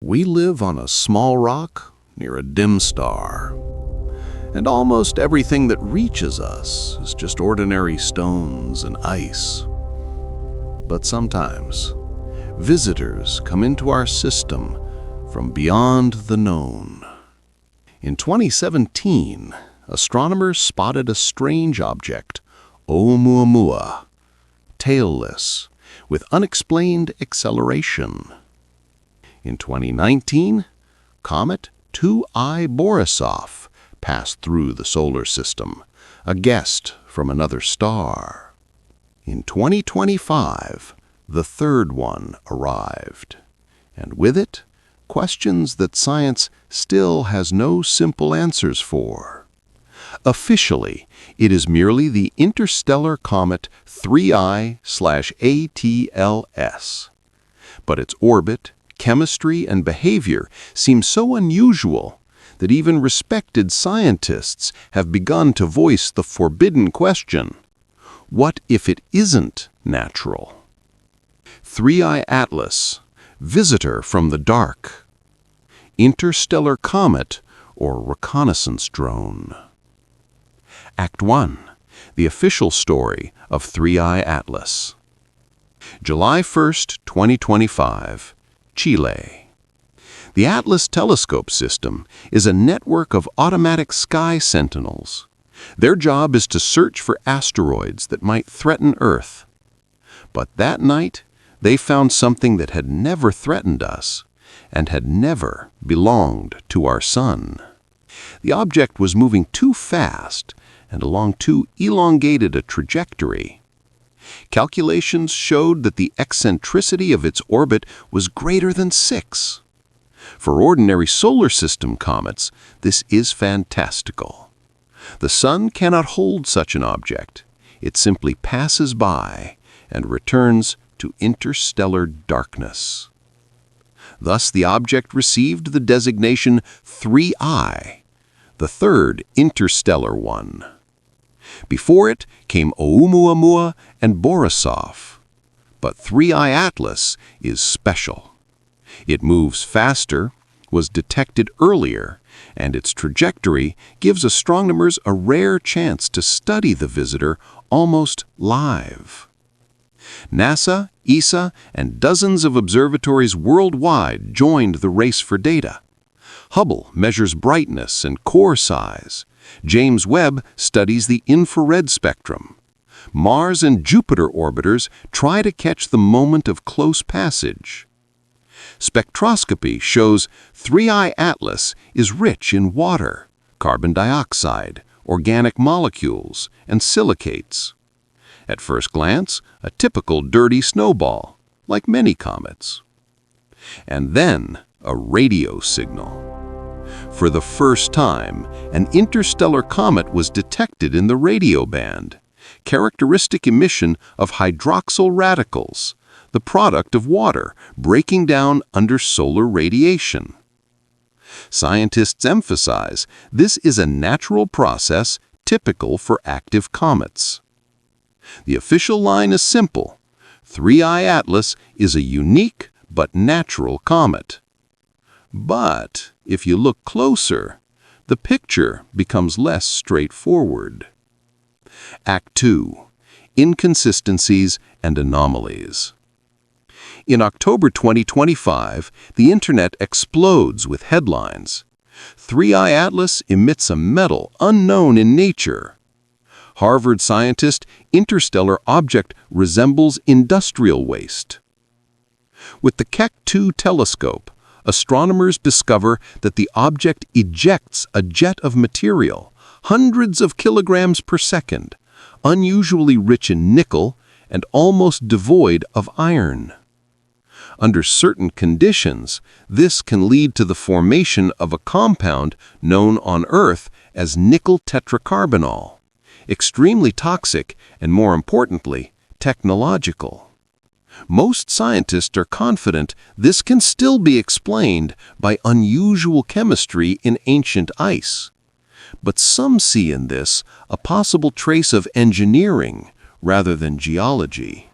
We live on a small rock near a dim star, and almost everything that reaches us is just ordinary stones and ice. But sometimes, visitors come into our system from beyond the known. In 2017, astronomers spotted a strange object, ʻOumuamua, tailless, with unexplained acceleration. In 2019, comet 2I Borisov passed through the solar system, a guest from another star. In 2025, the third one arrived, and with it, questions that science still has no simple answers for. Officially, it is merely the interstellar comet 3I/ATLS, but its orbit, chemistry, and behavior seem so unusual that even respected scientists have begun to voice the forbidden question: what if it isn't natural? 3I Atlas, visitor from the dark. Interstellar comet or reconnaissance drone. Act 1. The official story of 3I Atlas. July 1st, 2025. Chile. The Atlas telescope system is a network of automatic sky sentinels. Their job is to search for asteroids that might threaten Earth. But that night, they found something that had never threatened us and had never belonged to our sun. The object was moving too fast and along too elongated a trajectory. Calculations showed that the eccentricity of its orbit was greater than 6. For ordinary solar system comets, this is fantastical. The sun cannot hold such an object. It simply passes by and returns to interstellar darkness. Thus, the object received the designation 3I, the third interstellar one. Before it came ʻOumuamua and Borisov. But 3I Atlas is special. It moves faster, was detected earlier, and its trajectory gives astronomers a rare chance to study the visitor almost live. NASA, ESA, and dozens of observatories worldwide joined the race for data. Hubble measures brightness and core size. James Webb studies the infrared spectrum. Mars and Jupiter orbiters try to catch the moment of close passage. Spectroscopy shows 3I Atlas is rich in water, carbon dioxide, organic molecules, and silicates. At first glance, a typical dirty snowball, like many comets. And then a radio signal. For the first time, an interstellar comet was detected in the radio band, characteristic emission of hydroxyl radicals, the product of water breaking down under solar radiation. Scientists emphasize this is a natural process typical for active comets. The official line is simple: 3I Atlas is a unique but natural comet. But if you look closer, the picture becomes less straightforward. Act 2. Inconsistencies and anomalies. In October 2025, the Internet explodes with headlines. 3I Atlas emits a metal unknown in nature. Harvard scientist: interstellar object resembles industrial waste. With the Keck 2 telescope, astronomers discover that the object ejects a jet of material, hundreds of kilograms per second, unusually rich in nickel and almost devoid of iron. Under certain conditions, this can lead to the formation of a compound known on Earth as nickel tetracarbonol, extremely toxic and, more importantly, technological. Most scientists are confident this can still be explained by unusual chemistry in ancient ice. But some see in this a possible trace of engineering rather than geology.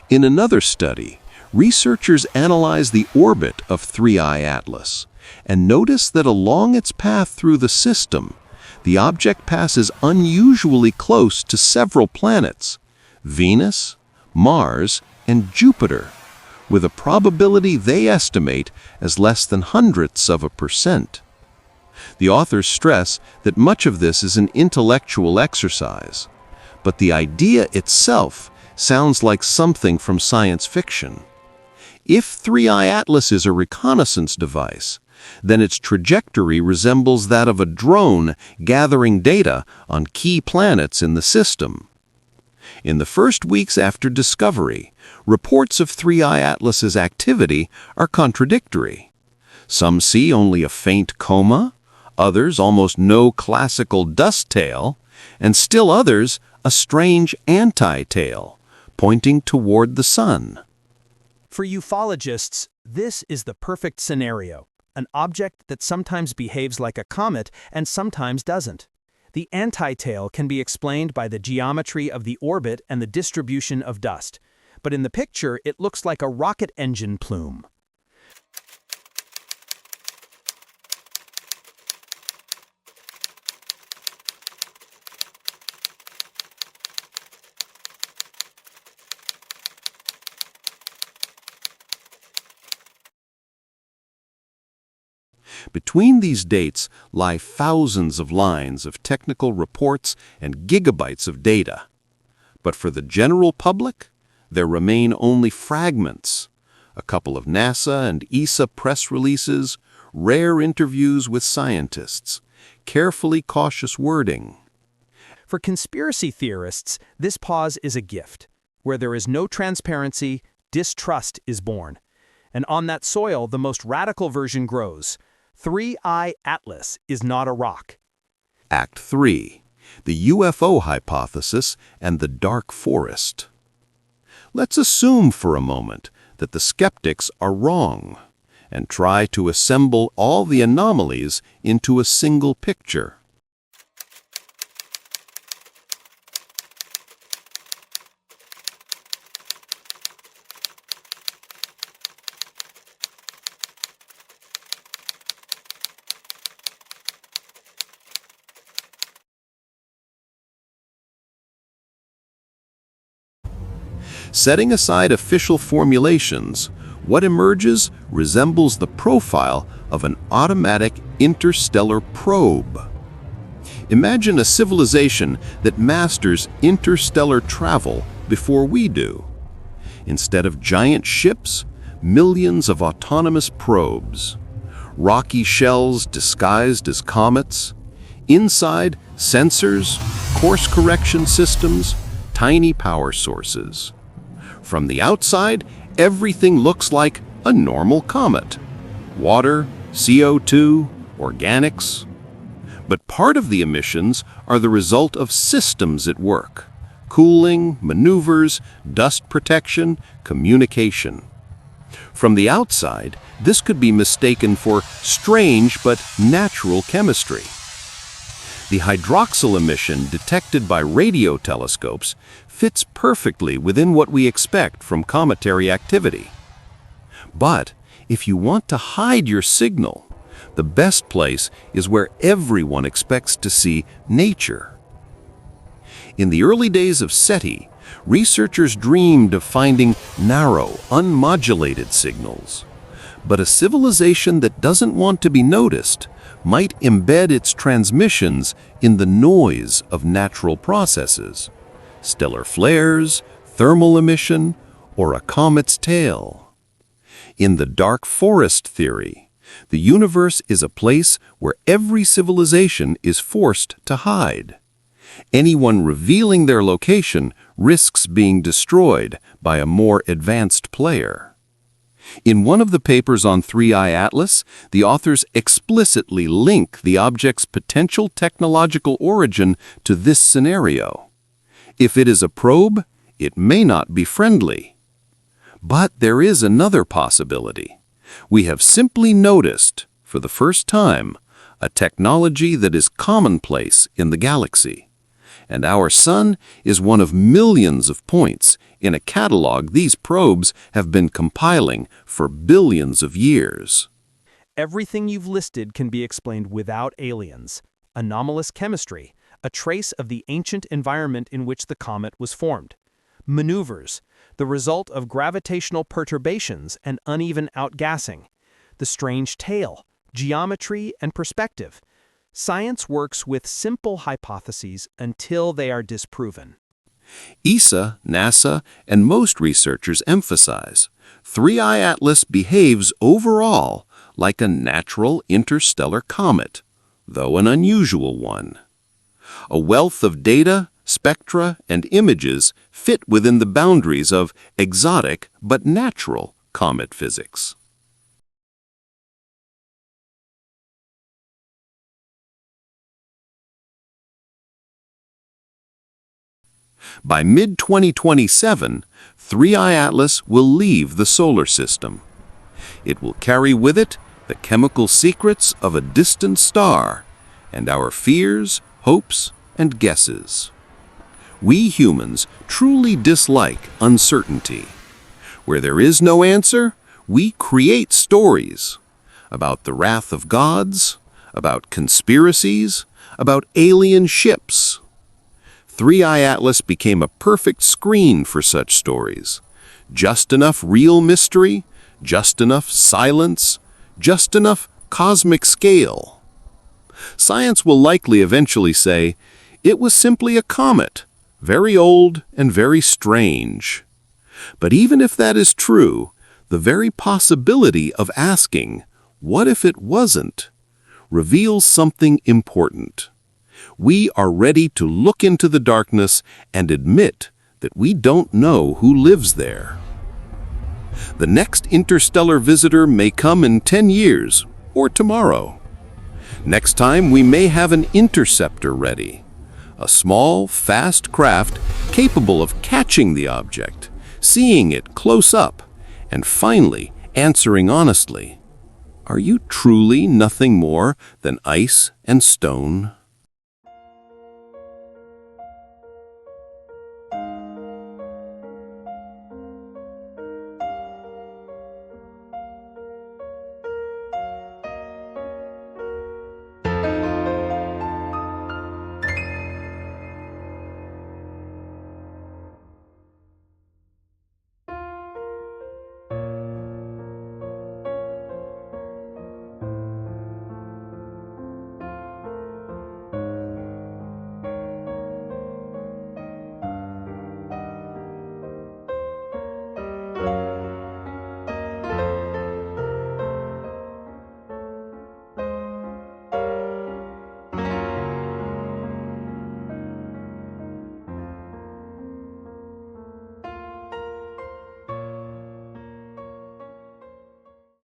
In another study, Researchers analyze the orbit of 3I Atlas and notice that along its path through the system, the object passes unusually close to several planets, Venus, Mars, and Jupiter, with a probability they estimate as less than 0.0001%. The authors stress that much of this is an intellectual exercise, but the idea itself sounds like something from science fiction. If 3I Atlas is a reconnaissance device, then its trajectory resembles that of a drone gathering data on key planets in the system. In the first weeks after discovery, reports of 3I Atlas's activity are contradictory. Some see only a faint coma, others almost no classical dust tail, and still others a strange anti-tail, pointing toward the sun. For ufologists, this is the perfect scenario, an object that sometimes behaves like a comet and sometimes doesn't. The anti-tail can be explained by the geometry of the orbit and the distribution of dust, but in the picture it looks like a rocket engine plume. Between these dates lie thousands of lines of technical reports and gigabytes of data. But for the general public, there remain only fragments, a couple of NASA and ESA press releases, rare interviews with scientists, carefully cautious wording. For conspiracy theorists, this pause is a gift. Where there is no transparency, distrust is born. And on that soil, the most radical version grows. 3I Atlas is not a rock. Act 3. The UFO hypothesis and the dark forest. Let's assume for a moment that the skeptics are wrong and try to assemble all the anomalies into a single picture. Setting aside official formulations, what emerges resembles the profile of an automatic interstellar probe. Imagine a civilization that masters interstellar travel before we do. Instead of giant ships, millions of autonomous probes. Rocky shells disguised as comets. Inside, sensors, course correction systems, tiny power sources. From the outside, everything looks like a normal comet. Water, CO2, organics. But part of the emissions are the result of systems at work. Cooling, maneuvers, dust protection, communication. From the outside, this could be mistaken for strange but natural chemistry. The hydroxyl emission detected by radio telescopes fits perfectly within what we expect from cometary activity. But if you want to hide your signal, the best place is where everyone expects to see nature. In the early days of SETI, researchers dreamed of finding narrow, unmodulated signals. But a civilization that doesn't want to be noticed might embed its transmissions in the noise of natural processes, stellar flares, thermal emission, or a comet's tail. In the dark forest theory, the universe is a place where every civilization is forced to hide. Anyone revealing their location risks being destroyed by a more advanced player. In one of the papers on 3I Atlas, the authors explicitly link the object's potential technological origin to this scenario. If it is a probe, it may not be friendly. But there is another possibility. We have simply noticed, for the first time, a technology that is commonplace in the galaxy. And our sun is one of millions of points in a catalog these probes have been compiling for billions of years. Everything you've listed can be explained without aliens. Anomalous chemistry, a trace of the ancient environment in which the comet was formed. Maneuvers, the result of gravitational perturbations and uneven outgassing. The strange tail, geometry and perspective. Science works with simple hypotheses until they are disproven. ESA, NASA, and most researchers emphasize 3I Atlas behaves overall like a natural interstellar comet, though an unusual one. A wealth of data, spectra, and images fit within the boundaries of exotic but natural comet physics. By mid-2027, 3I Atlas will leave the solar system. It will carry with it the chemical secrets of a distant star and our fears, hopes, and guesses. We humans truly dislike uncertainty. Where there is no answer, we create stories about the wrath of gods, about conspiracies, about alien ships. 3I Atlas became a perfect screen for such stories. Just enough real mystery, just enough silence, just enough cosmic scale. Science will likely eventually say, it was simply a comet, very old and very strange. But even if that is true, the very possibility of asking, what if it wasn't, reveals something important. We are ready to look into the darkness and admit that we don't know who lives there. The next interstellar visitor may come in 10 years or tomorrow. Next time we may have an interceptor ready, a small, fast craft capable of catching the object, seeing it close up, and finally answering honestly, are you truly nothing more than ice and stone?